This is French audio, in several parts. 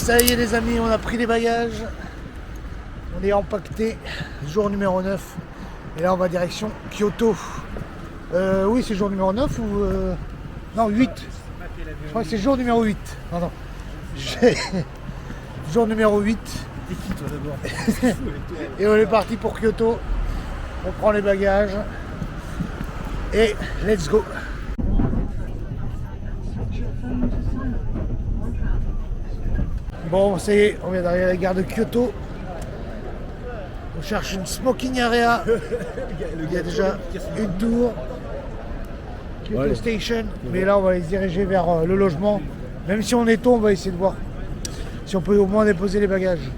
Ça y est les amis, on a pris les bagages. On est empaqueté, jour numéro 9. Et là on va direction Kyoto. Oui, c'est jour numéro 9 ou... Non, 8. Je crois que c'est jour numéro 8. Non. Jour numéro 8. T'es qui toi d'abord? Et on est parti pour Kyoto. On prend les bagages. Et let's go. Bon, ça y est, on vient d'arriver à la gare de Kyoto. On cherche une smoking area. Il y a déjà une tour. Kyoto Station. Mais là, on va les diriger vers le logement. Même si on est tôt, on va essayer de voir si on peut au moins déposer les bagages.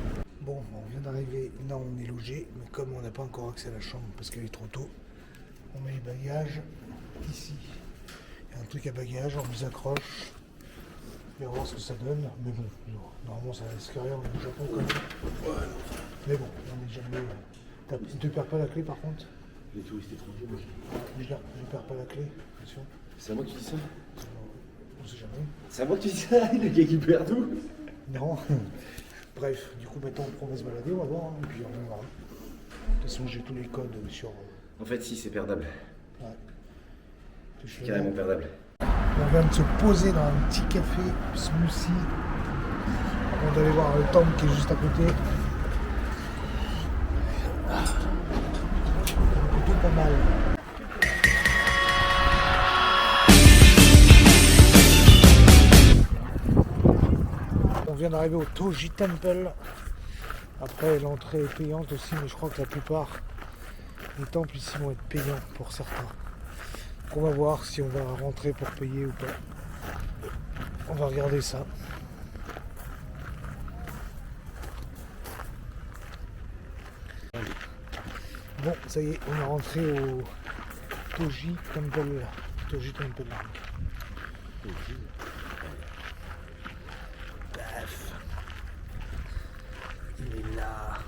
Bon, on vient d'arriver. Là, on est logé. Mais comme on n'a pas encore accès à la chambre parce qu'il est trop tôt, on met les bagages ici. Il y a un truc à bagages, on les accroche. On va voir ce que ça donne. Mais bon, normalement, ça risque rien. On est au Japon quand même. Ouais. Mais bon, on est jamais... Tu ne perds pas la clé par contre? Les touristes étrangers, moi je perds pas la clé, attention. C'est à moi que tu dis ça? On sait jamais. C'est à moi que tu dis ça, le gars qui perd tout? Non. Bref, du coup maintenant on va se balader, on va voir, et puis on verra. De toute façon j'ai tous les codes sur... En fait si, c'est perdable. Ouais. C'est carrément perdable. On vient de se poser dans un petit café smoothie. On doit aller voir le temple qui est juste à côté. Plutôt pas mal. On vient d'arriver au Toji Temple. Après l'entrée est payante aussi, mais je crois que la plupart des temples ici vont être payants pour certains. Donc on va voir si on va rentrer pour payer ou pas. On va regarder ça. Bon, ça y est, on est rentré au Toji Temple. Toji Temple. Bref. Il est là.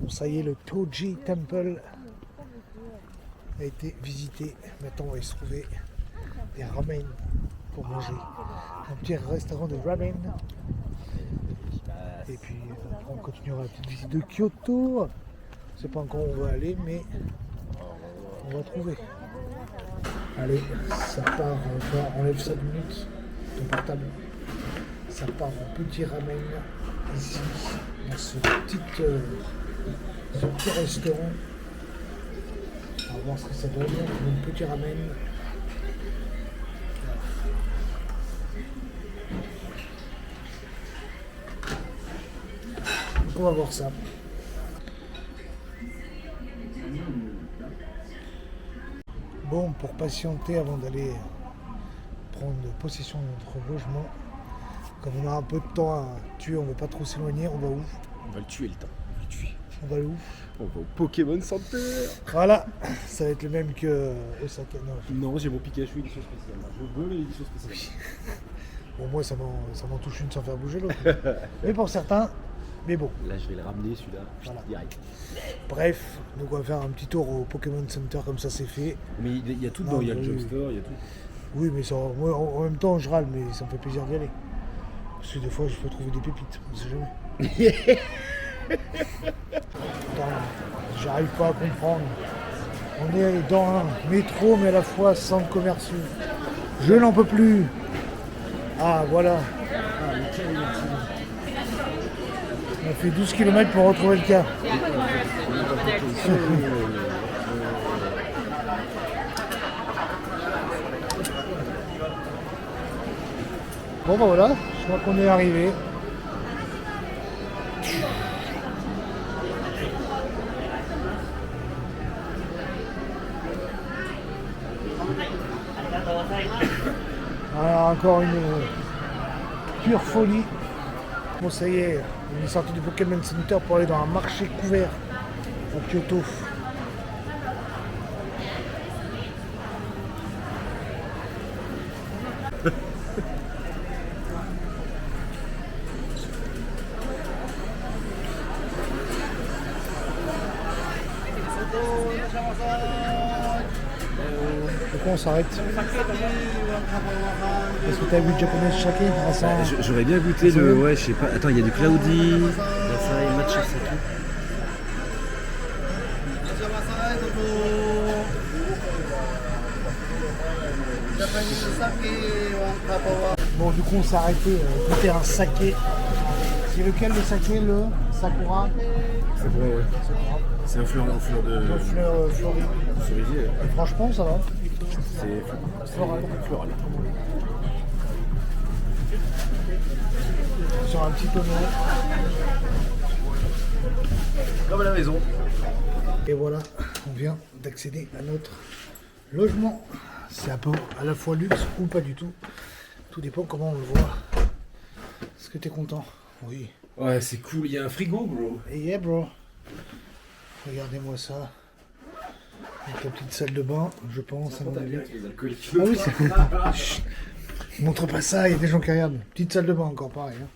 Bon, ça y est, le Toji Temple a été visité. Maintenant, on va y se trouver des ramen pour manger. Un petit restaurant de ramen. Et puis, après, on continuera la petite visite de Kyoto. Je sais pas encore où on va aller, mais on va trouver. Allez, ça part. Enlève ça 2 minutes. Ton portable. Ça part en petit ramen ici, dans ce petit restaurant. On va voir ce que ça donne. Un petit ramen. Donc on va voir ça. Bon, pour patienter avant d'aller prendre possession de notre logement, comme on a un peu de temps à tuer, on ne veut pas trop s'éloigner, on va où? On va le tuer le temps, on va le tuer. On va où? On va au Pokémon Center. Voilà, ça va être le même que Osaka. Non, j'ai mon Pikachu édition spéciale. Je veux l'édition spéciale. Bon, moi ça m'en touche une sans faire bouger l'autre. Mais pour certains, mais bon. Là je vais le ramener celui-là, voilà. Direct. Bref, donc on va faire un petit tour au Pokémon Center, comme ça c'est fait. Mais il y a tout dedans, il y a le Jumpster, il y a tout. Oui, mais ça, moi, en même temps je râle, mais ça me fait plaisir d'y aller. Parce que des fois je peux trouver des pépites, on sait jamais. Attends, j'arrive pas à comprendre. On est dans un métro, mais à la fois centre commerciaux. Je n'en peux plus. Ah, voilà. On a fait 12 km pour retrouver le cas. Bon, ben voilà, je crois qu'on est arrivé. Alors, encore une pure folie. Bon, ça y est, on est sorti du Pokémon Center pour aller dans un marché couvert à Kyoto. Pourquoi on s'arrête? Est-ce que tu as vu le japonais shaké? J'aurais bien goûté le. Ouais, je sais pas. Attends, il y a du cloudy. Il y a ça, et matcha sake. Bon, du coup, on s'est arrêté pour faire un saké. C'est lequel le saké? Le Sakura? Sakura, ouais. C'est un fleur de. Le fleur fleurie. Cerisier. Et franchement, ça va. C'est Floral. floral. Sur un petit tonneau. Comme à la maison. Et voilà, on vient d'accéder à notre logement. C'est un peu à la fois luxe ou pas du tout. Tout dépend comment on le voit. Est-ce que t'es content? Oui. Ouais, c'est cool. Il y a un frigo, bro. Et yeah, bro. Regardez-moi ça. Avec la petite salle de bain, je pense, à mon avis. Ah oui, c'est... Chut. Montre pas ça, il y a des gens qui regardent. Petite salle de bain, encore pareil. Hein.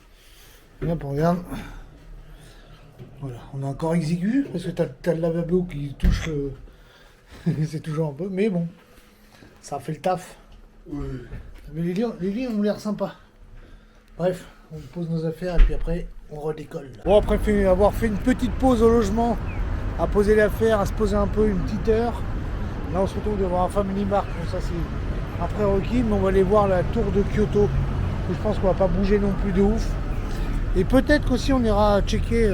Et hop, on regarde. Voilà, on est encore exigu, parce que t'as le lavabo qui touche le... c'est toujours un peu, mais bon. Ça fait le taf. Oui. Mais les lits ont l'air sympas. Bref, on pose nos affaires et puis après, on redécolle. Bon, après avoir fait une petite pause au logement, à poser les affaires, à se poser un peu une petite heure, là on se retrouve devant un Family Mart. Bon, ça c'est un prérequis, mais on va aller voir la tour de Kyoto. Je pense qu'on va pas bouger non plus de ouf. Et peut-être qu'aussi on ira checker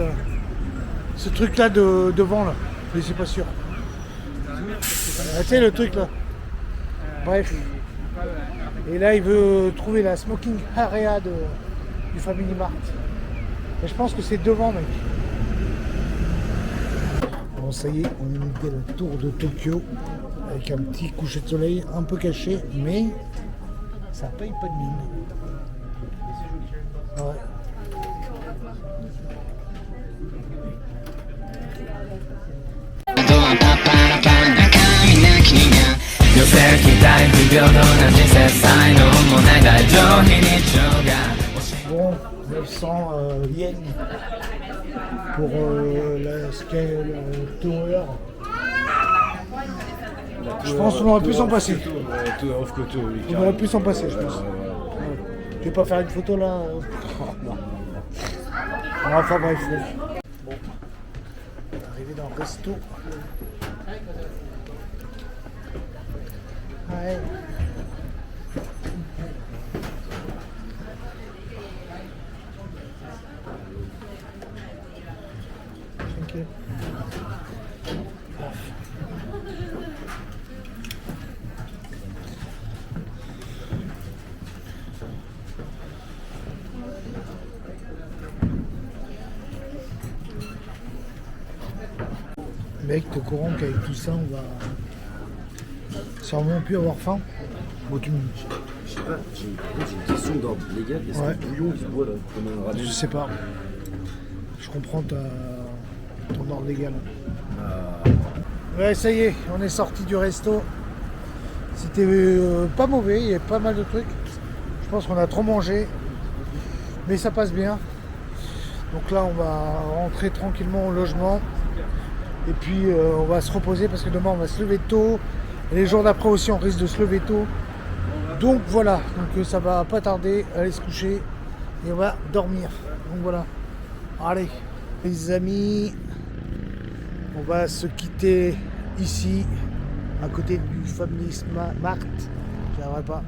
ce truc là devant là, mais c'est pas sûr. Tu sais le truc là. Bref. Et là il veut trouver la smoking area du Family Mart. Et je pense que c'est devant mec. Bon ça y est, on est monté à la tour de Tokyo avec un petit coucher de soleil un peu caché, mais ça paye pas de mine. Ouais. Bon, 900 yens pour la Scale Tower. Je pense qu'on aurait pu s'en passer. On aurait pu s'en passer, je pense. Ouais. Tu veux pas faire une photo là? Non. Enfin bref. Bon. Arrivé dans le resto. Ouais. Tranquille. Mec, t'es au courant qu'avec tout ça, on va sûrement plus avoir faim? Bon, tu me... Je sais pas, j'ai une question d'ordre légal. Est-ce Ouais. que le bouillon il se boit là comme un ramen? Je sais pas. Je comprends ton ordre légal. Ouais, ça y est, on est sorti du resto. C'était pas mauvais, il y avait pas mal de trucs. Je pense qu'on a trop mangé, mais ça passe bien. Donc là, on va rentrer tranquillement au logement. Et puis, on va se reposer parce que demain, on va se lever tôt. Et les jours d'après aussi, on risque de se lever tôt. Donc voilà, donc ça va pas tarder à aller se coucher. Et on va dormir. Donc voilà. Allez, les amis, on va se quitter ici, à côté du Family Mart. Je n'arriverai pas.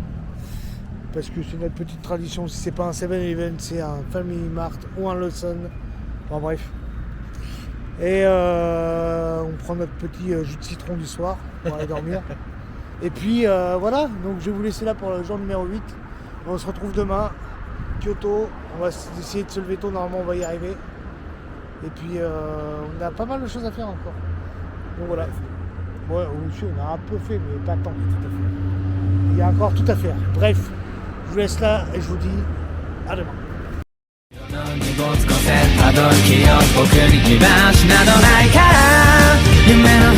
Parce que c'est notre petite tradition. Si c'est pas un 7-Eleven, c'est un Family Mart ou un Lawson. Bon, bref. Et on prend notre petit jus de citron du soir pour aller dormir. Et puis voilà, donc je vais vous laisser là pour le jour numéro 8. On se retrouve demain, Kyoto. On va essayer de se lever tôt, normalement on va y arriver. Et puis on a pas mal de choses à faire encore. Donc voilà. Ouais, aussi on a un peu fait, mais pas tant. Il y a encore tout à faire. Bref, je vous laisse là et je vous dis à demain. 濁つこせた時を僕に気がしなどないから夢の